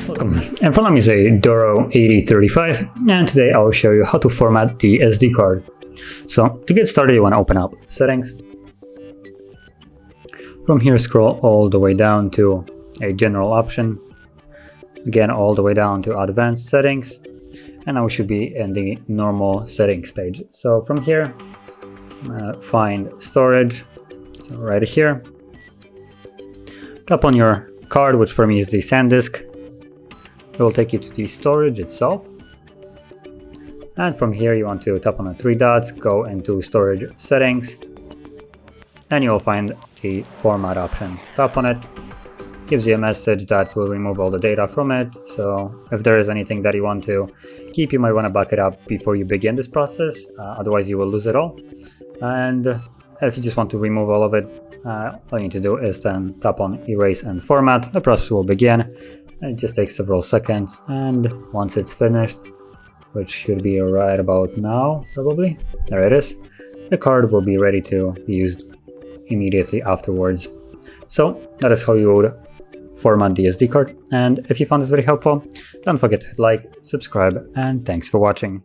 Welcome, in front of me is a DORO 8035, and today I will show you how to format the SD card. So to get started, you want to open up Settings. From here, scroll all the way down to a General option, again all the way down to Advanced Settings, and now we should be in the Normal Settings page. So from here, find Storage, so right here, tap on your card, which for me is the SanDisk. It will take you to the storage itself, and from here you want to tap on the three dots, go into Storage Settings, and you will find the Format option. Tap on it, gives you a message that will remove all the data from it. So if there is anything that you want to keep, you might want to back it up before you begin this process, otherwise you will lose it all. And if you just want to remove all of it, all you need to do is then tap on Erase and Format. The process will begin. It just takes several seconds, and once it's finished, which should be right about now, probably, there it is, the card will be ready to be used immediately afterwards. So that is how you would format the SD card, and if you found this very helpful, don't forget to like, subscribe, and thanks for watching.